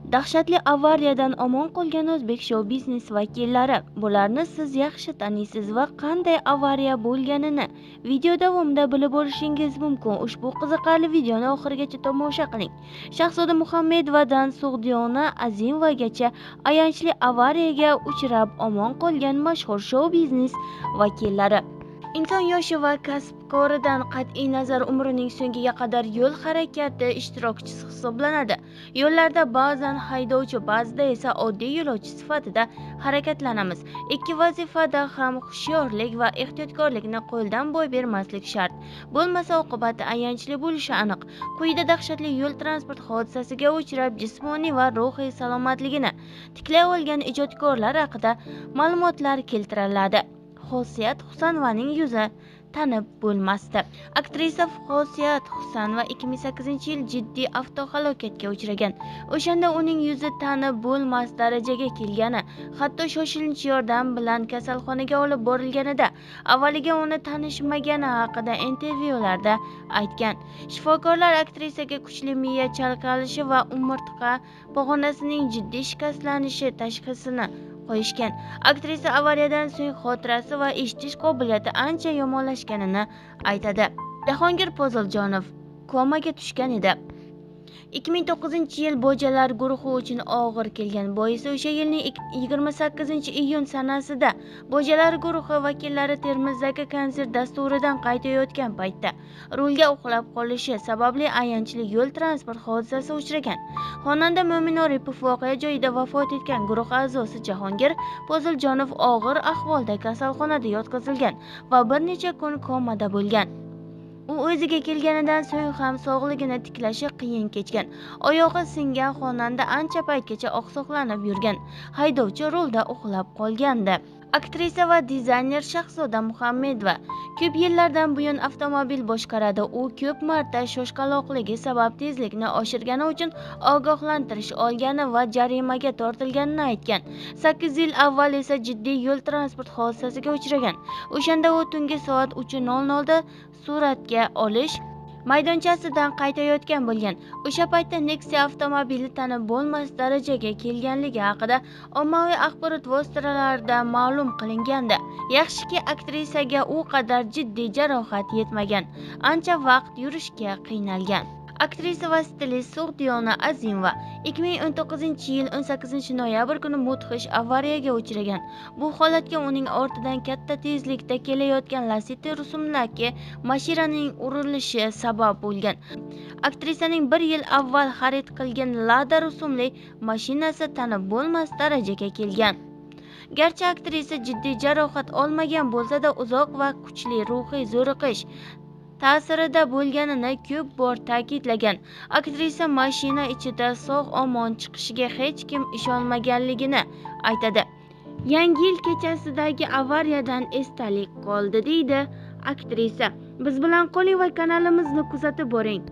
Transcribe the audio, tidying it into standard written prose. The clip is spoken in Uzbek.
Dahshatli avariyadan omon qolgan o'zbek shou-biznes vakillari. Bularni siz yaxshi taniysiz va qanday avariya bo'lganini video davomida bilib olishingiz mumkin. Ushbu qiziqarli videoni oxirigacha tomosha qiling. Shahzoda Muhammedovadan Sug'diyona Azimовagacha ayanchli avariyaga uchrab omon qolgan mashhur shou-biznes vakillari. Inson yoshi va kasb-koridan qat'iy nazar umrining so'ngiga qadar yo'l harakati ishtirokchisi hisoblanadi. Yo'llarda ba'zan haydovchi, ba'zida esa oddiy yo'lovchi sifatida harakatlanamiz. Ikki vazifada ham hushyorlik va ehtiyotkorlikni qo'ldan boy bermaslik shart. Bo'lmasa oqibati ayanchli bo'lishi aniq. Quyida dahshatli yo'l transport hodisasiga uchrab jismoniy va ruhiy salomatligini tiklay olgan ijodkorlar haqida ma'lumotlar keltiriladi. Xosiyat Husanovaning yuzi tanib bo'lmasdi. Aktrisa Xosiyat Husanova 2008-yil jiddiy avtohalokatga uchragan. O'shanda uning yuzi tanib bo'lmas darajaga kelgani, hatto shoshilinch yordam bilan kasalxonaga olib borilganida avvaliga uni tanishmagani haqida intervyularda aytgan. Shifokorlar aktrisaga kuchli miya chalqalishi va umurtqa pog'onasining jiddiy shikastlanishi tashxisini qo'yishgan. Aktrisa avariyadan so'ng xotirasi va eshitish qobiliyati ancha yomonlashganini aytadi. Jahongir Poziljonov komaga tushgan edi. 2009-yil Bojalar guruhi uchun og'ir kelgan. Boisi o'sha yilning 28-iyun sanasida Bojalar guruhi vakillari Termizdagi konsert dasturidan qaytayotgan paytda rulga uxlab qolishi sababli ayanchli yo'l transport hodisasiga uchragan. Xonanda Mo'min Oripov voqea joyida vafot etgan. Guruh a'zosi Jahongir Poziljonov og'ir ahvolda kasalxonada yotqizilgan va bir necha kun komada bo'lgan. U o'ziga kelganidan so'ng ham sog'ligini tiklashi qiyin kechgan. Oyog'i singan xonanda ancha paytgacha oqsoqlanib yurgan. Haydovchi rulda uxlab qolgandi. Aktrisa va dizayner Shahzoda Muhammedova ko'p yillardan buyon avtomobil boshqaradi. U ko'p marta shoshqaloqligi sabab tezlikni oshirgani uchun ogohlantirish olgani va jarimaga tortilganini aytgan. 8 yil avval esa jiddiy yo'l transport hodisasiga uchragan. O'shanda u tungi soat 3:00 da suratga olish maydonchasidan qaytayotgan bo'lgan. O'sha paytda Nexia avtomobili tanib bo'lmas darajaga kelganligi haqida ommaviy axborot vositalarida ma'lum qilingandi. Yaxshiki aktrisaga u qadar jiddiy jarohat yetmagan. Ancha vaqt yurishga qiynalgan. Aktrisa va stilist Sug'diyona Azimova 2019-yil 18-noyabr kuni mudhish avariyaga uchragan. Bu holatga uning ortidan katta tezlikda kelayotgan Lacetti rusumdagi mashinaning urilishi sabab bo'lgan. Aktrisaning 1 yil avval xarid qilgan Lada rusumli mashinasi tanib bo'lmas darajaga kelgan. Garchi aktrisa jiddiy jarohat olmagan bo'lsa-da, uzoq va kuchli ruhiy zo'riqish ta'sirida bo'lganini ko'p bor ta'kidlagan. Aktrisa mashina ichida sog'-omon chiqishiga hech kim ishonmaganligini aytadi. Yangi yil kechasidagi avariyadan esdalik qoldi, deydi aktrisa. Biz bilan qoling va kanalimizni kuzatib boring.